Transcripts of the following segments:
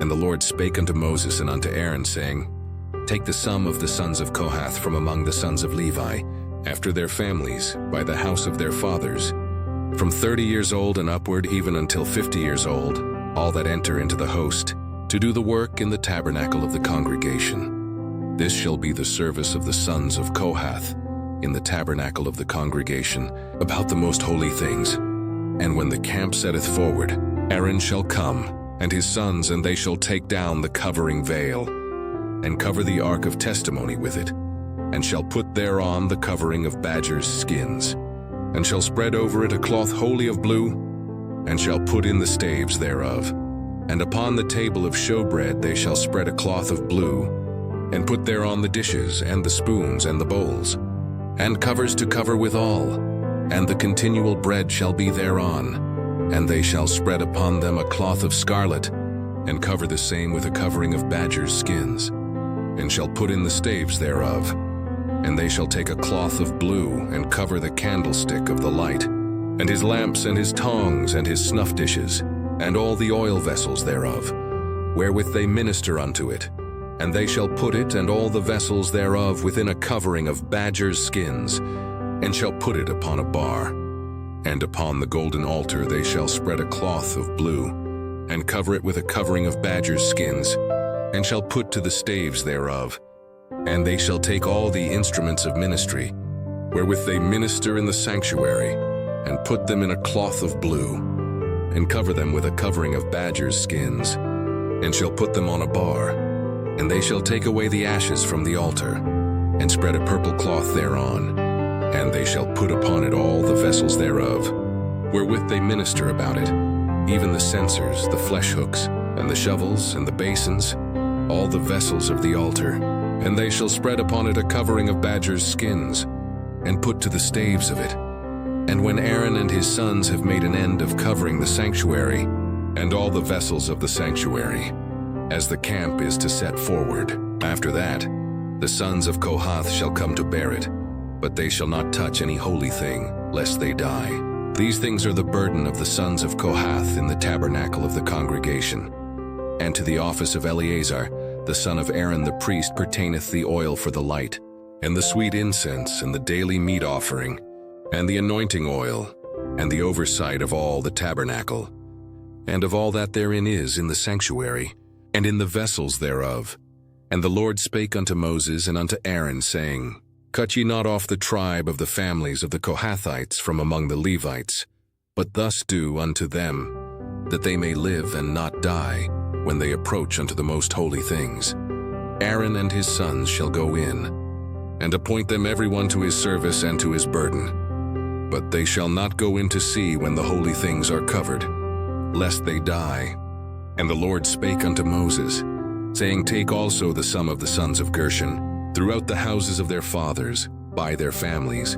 And the Lord spake unto Moses and unto Aaron, saying, Take the sum of the sons of Kohath from among the sons of Levi, after their families, by the house of their fathers, from 30 years old and upward even until 50 years old, all that enter into the host, to do the work in the tabernacle of the congregation. This shall be the service of the sons of Kohath in the tabernacle of the congregation, about the most holy things. And when the camp setteth forward, Aaron shall come, and his sons, and they shall take down the covering veil, and cover the ark of testimony with it, and shall put thereon the covering of badgers' skins, and shall spread over it a cloth wholly of blue, and shall put in the staves thereof. And upon the table of showbread they shall spread a cloth of blue, and put thereon the dishes, and the spoons, and the bowls, and covers to cover withal, and the continual bread shall be thereon. And they shall spread upon them a cloth of scarlet, and cover the same with a covering of badgers' skins, and shall put in the staves thereof. And they shall take a cloth of blue, and cover the candlestick of the light, and his lamps, and his tongs, and his snuff dishes, and all the oil vessels thereof, wherewith they minister unto it. And they shall put it and all the vessels thereof within a covering of badgers' skins, and shall put it upon a bar. And upon the golden altar they shall spread a cloth of blue, and cover it with a covering of badgers' skins, and shall put to the staves thereof. And they shall take all the instruments of ministry, wherewith they minister in the sanctuary, and put them in a cloth of blue, and cover them with a covering of badgers' skins, and shall put them on a bar. And they shall take away the ashes from the altar, and spread a purple cloth thereon. And they shall put upon it all the vessels thereof, wherewith they minister about it, even the censers, the flesh hooks, and the shovels, and the basins, all the vessels of the altar. And they shall spread upon it a covering of badgers' skins, and put to the staves of it. And when Aaron and his sons have made an end of covering the sanctuary, and all the vessels of the sanctuary, as the camp is to set forward, after that, the sons of Kohath shall come to bear it, but they shall not touch any holy thing, lest they die. These things are the burden of the sons of Kohath in the tabernacle of the congregation. And to the office of Eleazar, the son of Aaron the priest, pertaineth the oil for the light, and the sweet incense, and the daily meat offering, and the anointing oil, and the oversight of all the tabernacle, and of all that therein is in the sanctuary, and in the vessels thereof. And the Lord spake unto Moses and unto Aaron, saying, Cut ye not off the tribe of the families of the Kohathites from among the Levites, but thus do unto them, that they may live and not die, when they approach unto the most holy things. Aaron and his sons shall go in, and appoint them every one to his service and to his burden. But they shall not go in to see when the holy things are covered, lest they die. And the Lord spake unto Moses, saying, Take also the sum of the sons of Gershon, throughout the houses of their fathers, by their families,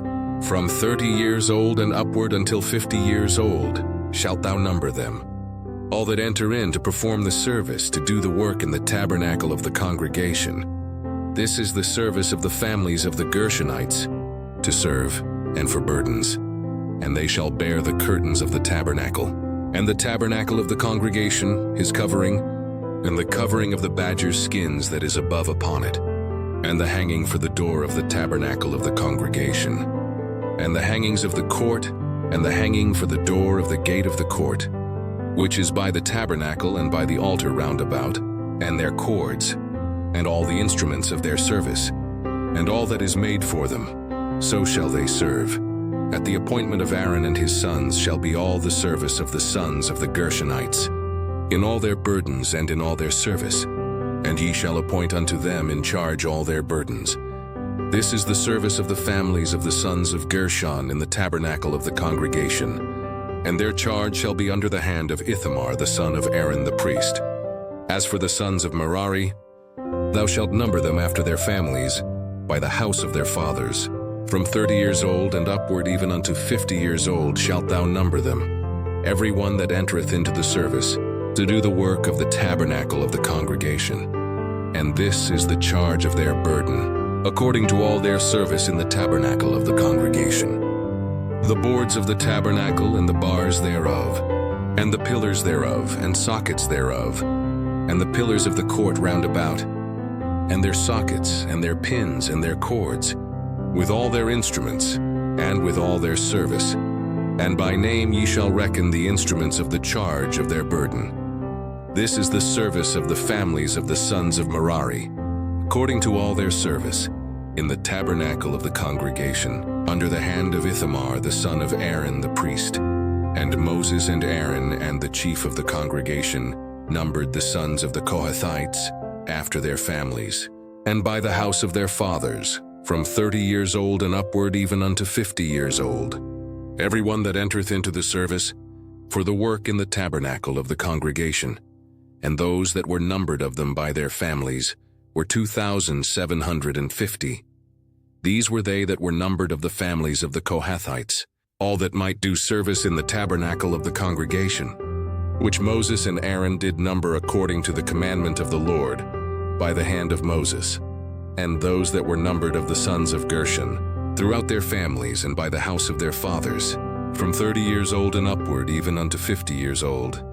from 30 years old and upward until 50 years old, shalt thou number them. All that enter in to perform the service, to do the work in the tabernacle of the congregation. This is the service of the families of the Gershonites, to serve, and for burdens. And they shall bear the curtains of the tabernacle, and the tabernacle of the congregation, his covering, and the covering of the badger's skins that is above upon it, and the hanging for the door of the tabernacle of the congregation, and the hangings of the court, and the hanging for the door of the gate of the court, which is by the tabernacle and by the altar round about, and their cords, and all the instruments of their service, and all that is made for them, so shall they serve. At the appointment of Aaron and his sons shall be all the service of the sons of the Gershonites, in all their burdens and in all their service, and ye shall appoint unto them in charge all their burdens. This is the service of the families of the sons of Gershon in the tabernacle of the congregation, and their charge shall be under the hand of Ithamar the son of Aaron the priest. As for the sons of Merari, thou shalt number them after their families, by the house of their fathers. From 30 years old and upward even unto 50 years old shalt thou number them, every one that entereth into the service, to do the work of the tabernacle of the congregation. And this is the charge of their burden, according to all their service in the tabernacle of the congregation. The boards of the tabernacle and the bars thereof, and the pillars thereof and sockets thereof, and the pillars of the court round about, and their sockets, and their pins, and their cords, with all their instruments, and with all their service. And by name ye shall reckon the instruments of the charge of their burden. This is the service of the families of the sons of Merari, according to all their service, in the tabernacle of the congregation, under the hand of Ithamar the son of Aaron the priest. And Moses and Aaron and the chief of the congregation numbered the sons of the Kohathites after their families, and by the house of their fathers, from 30 years old and upward even unto 50 years old, every one that entereth into the service, for the work in the tabernacle of the congregation. And those that were numbered of them by their families were 2,750. These were they that were numbered of the families of the Kohathites, all that might do service in the tabernacle of the congregation, which Moses and Aaron did number according to the commandment of the Lord, by the hand of Moses. And those that were numbered of the sons of Gershon, throughout their families and by the house of their fathers, from 30 years old and upward even unto 50 years old,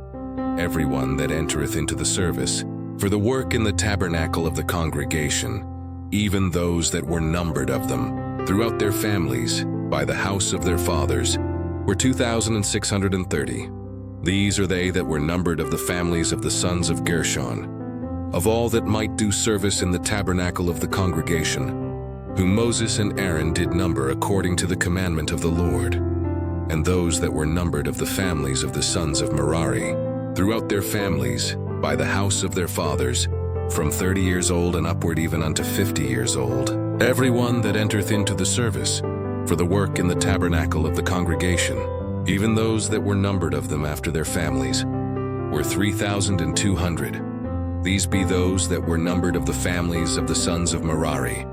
every one that entereth into the service, for the work in the tabernacle of the congregation, even those that were numbered of them, throughout their families, by the house of their fathers, were 2,630. These are they that were numbered of the families of the sons of Gershon, of all that might do service in the tabernacle of the congregation, whom Moses and Aaron did number according to the commandment of the Lord. And those that were numbered of the families of the sons of Merari, throughout their families, by the house of their fathers, from 30 years old and upward even unto 50 years old, every one that entereth into the service, for the work in the tabernacle of the congregation, even those that were numbered of them after their families, were 3,200. These be those that were numbered of the families of the sons of Merari,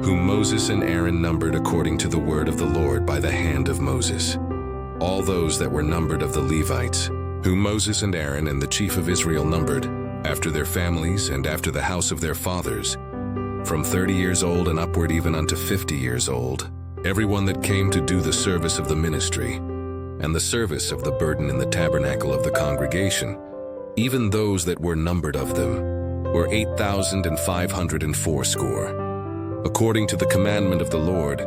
whom Moses and Aaron numbered according to the word of the Lord by the hand of Moses. All those that were numbered of the Levites, whom Moses and Aaron and the chief of Israel numbered, after their families and after the house of their fathers, from 30 years old and upward even unto 50 years old, every one that came to do the service of the ministry, and the service of the burden in the tabernacle of the congregation, even those that were numbered of them, were 8,580. According to the commandment of the Lord,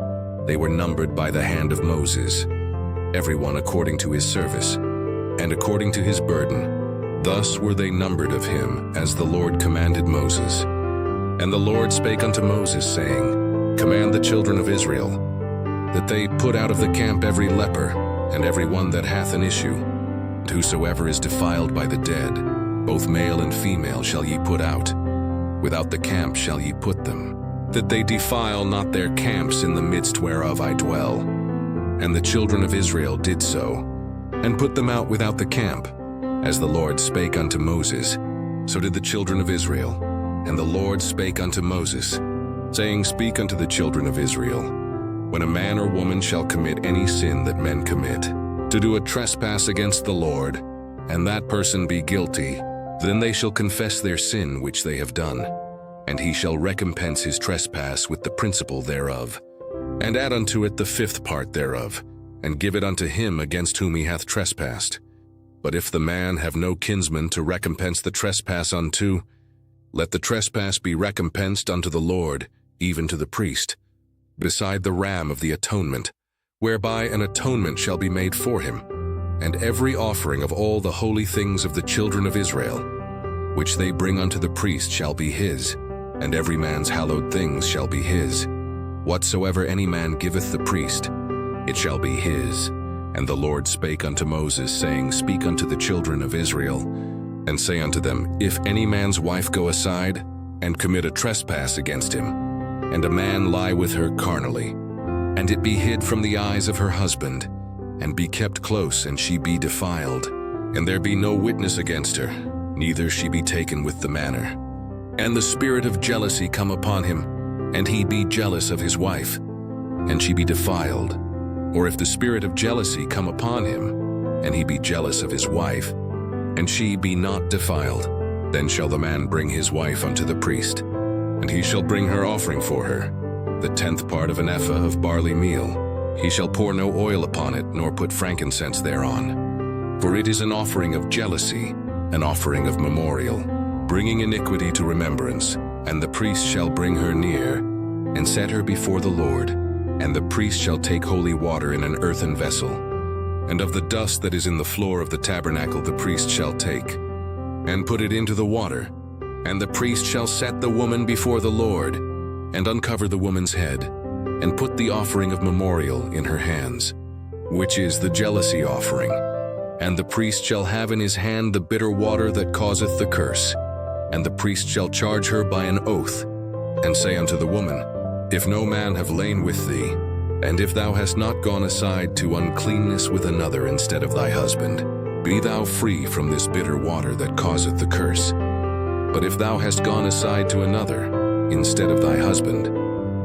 they were numbered by the hand of Moses, every one according to his service, and according to his burden. Thus were they numbered of him, as the Lord commanded Moses. And the Lord spake unto Moses, saying, Command the children of Israel, that they put out of the camp every leper, and every one that hath an issue, and whosoever is defiled by the dead, both male and female shall ye put out. Without the camp shall ye put them, that they defile not their camps in the midst whereof I dwell. And the children of Israel did so, and put them out without the camp. As the Lord spake unto Moses, so did the children of Israel. And the Lord spake unto Moses, saying, Speak unto the children of Israel, when a man or woman shall commit any sin that men commit, to do a trespass against the Lord, and that person be guilty, then they shall confess their sin which they have done, and he shall recompense his trespass with the principal thereof, and add unto it the 5th part thereof, and give it unto him against whom he hath trespassed. But if the man have no kinsman to recompense the trespass unto, let the trespass be recompensed unto the Lord, even to the priest, beside the ram of the atonement, whereby an atonement shall be made for him, and every offering of all the holy things of the children of Israel, which they bring unto the priest shall be his, and every man's hallowed things shall be his. Whatsoever any man giveth the priest, it shall be his. And the Lord spake unto Moses, saying, Speak unto the children of Israel, and say unto them, If any man's wife go aside, and commit a trespass against him, and a man lie with her carnally, and it be hid from the eyes of her husband, and be kept close, and she be defiled, and there be no witness against her, neither she be taken with the manner, and the spirit of jealousy come upon him, and he be jealous of his wife, and she be defiled, or if the spirit of jealousy come upon him, and he be jealous of his wife, and she be not defiled, then shall the man bring his wife unto the priest, and he shall bring her offering for her, the 10th part of an ephah of barley meal. He shall pour no oil upon it, nor put frankincense thereon. For it is an offering of jealousy, an offering of memorial. bringing iniquity to remembrance, and the priest shall bring her near, and set her before the Lord, and the priest shall take holy water in an earthen vessel, and of the dust that is in the floor of the tabernacle the priest shall take, and put it into the water, and the priest shall set the woman before the Lord, and uncover the woman's head, and put the offering of memorial in her hands, which is the jealousy offering. And the priest shall have in his hand the bitter water that causeth the curse. And the priest shall charge her by an oath, and say unto the woman, If no man have lain with thee, and if thou hast not gone aside to uncleanness with another instead of thy husband, be thou free from this bitter water that causeth the curse. But if thou hast gone aside to another instead of thy husband,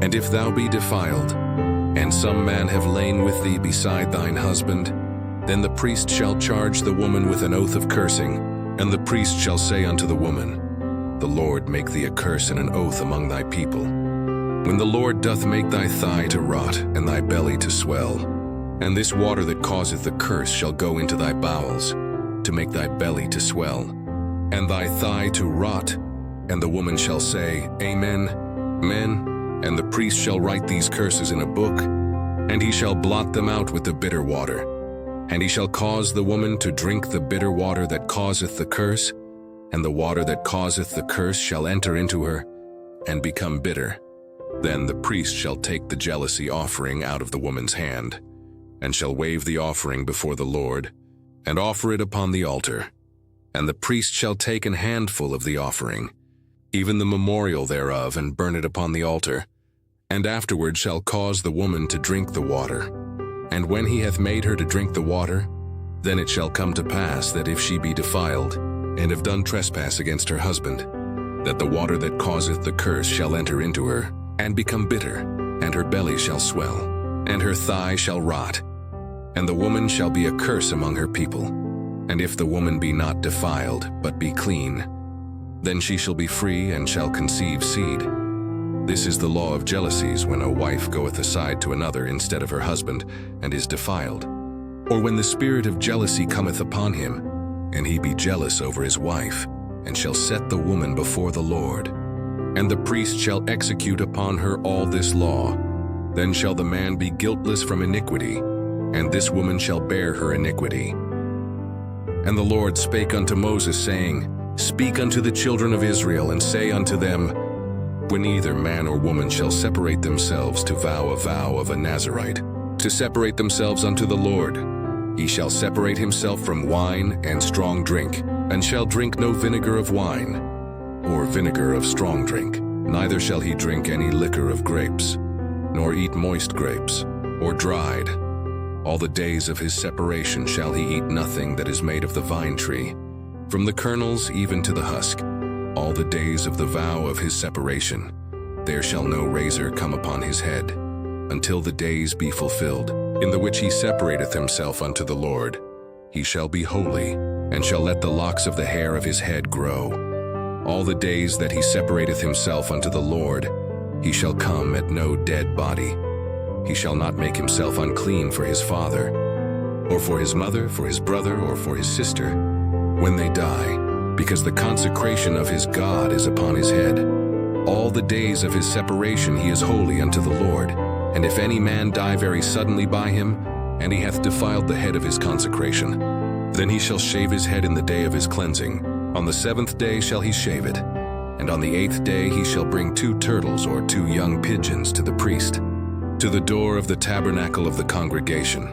and if thou be defiled, and some man have lain with thee beside thine husband, then the priest shall charge the woman with an oath of cursing, and the priest shall say unto the woman, The Lord make thee a curse and an oath among thy people. When the Lord doth make thy thigh to rot, and thy belly to swell, and this water that causeth the curse shall go into thy bowels, to make thy belly to swell, and thy thigh to rot, and the woman shall say, Amen, Amen, and the priest shall write these curses in a book, and he shall blot them out with the bitter water. And he shall cause the woman to drink the bitter water that causeth the curse, and the water that causeth the curse shall enter into her, and become bitter. Then the priest shall take the jealousy offering out of the woman's hand, and shall wave the offering before the Lord, and offer it upon the altar. And the priest shall take an handful of the offering, even the memorial thereof, and burn it upon the altar, and afterward shall cause the woman to drink the water. And when he hath made her to drink the water, then it shall come to pass that if she be defiled, and have done trespass against her husband, that the water that causeth the curse shall enter into her, and become bitter, and her belly shall swell, and her thigh shall rot, and the woman shall be a curse among her people. And if the woman be not defiled, but be clean, then she shall be free, and shall conceive seed. This is the law of jealousies, when a wife goeth aside to another instead of her husband, and is defiled. Or when the spirit of jealousy cometh upon him, and he be jealous over his wife, and shall set the woman before the Lord. And the priest shall execute upon her all this law. Then shall the man be guiltless from iniquity, and this woman shall bear her iniquity. And the Lord spake unto Moses, saying, Speak unto the children of Israel, and say unto them, When either man or woman shall separate themselves to vow a vow of a Nazirite, to separate themselves unto the Lord, he shall separate himself from wine and strong drink, and shall drink no vinegar of wine, or vinegar of strong drink. Neither shall he drink any liquor of grapes, nor eat moist grapes, or dried. All the days of his separation shall he eat nothing that is made of the vine tree, from the kernels even to the husk. All the days of the vow of his separation, there shall no razor come upon his head, until the days be fulfilled, in the which he separateth himself unto the Lord. He shall be holy, and shall let the locks of the hair of his head grow. All the days that he separateth himself unto the Lord, he shall come at no dead body. He shall not make himself unclean for his father, or for his mother, for his brother, or for his sister, when they die, because the consecration of his God is upon his head. All the days of his separation he is holy unto the Lord. And if any man die very suddenly by him, and he hath defiled the head of his consecration, then he shall shave his head in the day of his cleansing. On the 7th day shall he shave it. And on the 8th day he shall bring 2 turtles or 2 young pigeons to the priest, to the door of the tabernacle of the congregation.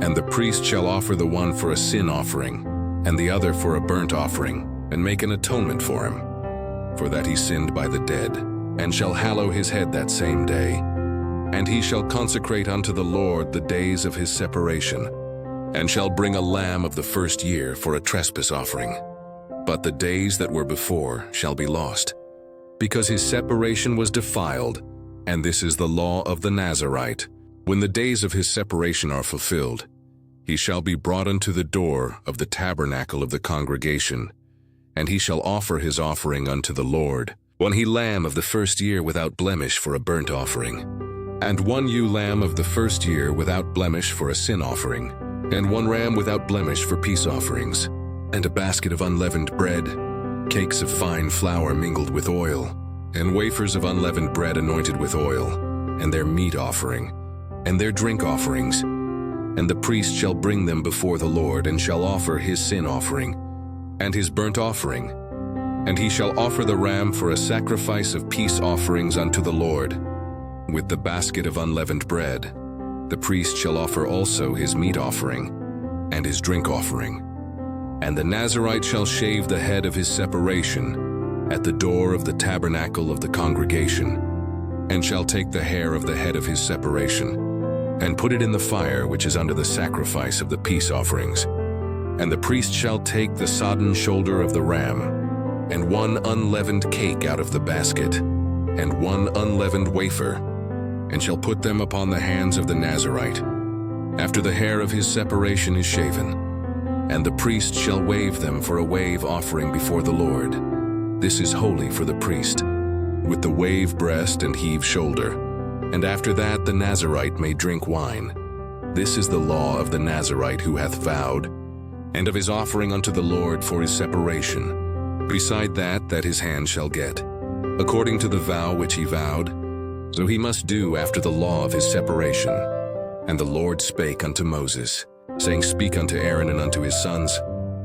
And the priest shall offer the one for a sin offering, and the other for a burnt offering, and make an atonement for him, for that he sinned by the dead, and shall hallow his head that same day. And he shall consecrate unto the Lord the days of his separation, and shall bring a lamb of the first year for a trespass offering. But the days that were before shall be lost, because his separation was defiled. And this is the law of the Nazirite. When the days of his separation are fulfilled, he shall be brought unto the door of the tabernacle of the congregation, and he shall offer his offering unto the Lord, 1 he-lamb of the first year without blemish for a burnt offering, and 1 ewe-lamb of the first year without blemish for a sin offering, and 1 ram without blemish for peace offerings, and a basket of unleavened bread, cakes of fine flour mingled with oil, and wafers of unleavened bread anointed with oil, and their meat offering, and their drink offerings. And the priest shall bring them before the Lord, and shall offer his sin offering, and his burnt offering. And he shall offer the ram for a sacrifice of peace offerings unto the Lord. With the basket of unleavened bread, the priest shall offer also his meat offering, and his drink offering. And the Nazirite shall shave the head of his separation at the door of the tabernacle of the congregation, and shall take the hair of the head of his separation, and put it in the fire which is under the sacrifice of the peace offerings. And the priest shall take the sodden shoulder of the ram, and one unleavened cake out of the basket, and one unleavened wafer, and shall put them upon the hands of the Nazirite, after the hair of his separation is shaven. And the priest shall wave them for a wave offering before the Lord. This is holy for the priest, with the wave breast and heave shoulder. And after that the Nazirite may drink wine. This is the law of the Nazirite who hath vowed, and of his offering unto the Lord for his separation, beside that his hand shall get, according to the vow which he vowed. So he must do after the law of his separation. And the Lord spake unto Moses, saying, Speak unto Aaron and unto his sons,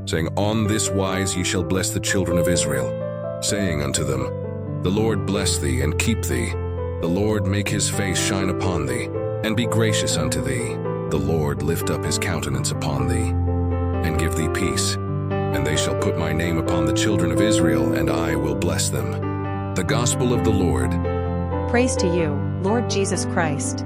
saying, On this wise ye shall bless the children of Israel, saying unto them, The Lord bless thee and keep thee. The Lord make his face shine upon thee, and be gracious unto thee. The Lord lift up his countenance upon thee, and give thee peace. And they shall put my name upon the children of Israel, and I will bless them. The Gospel of the Lord. Praise to you, Lord Jesus Christ.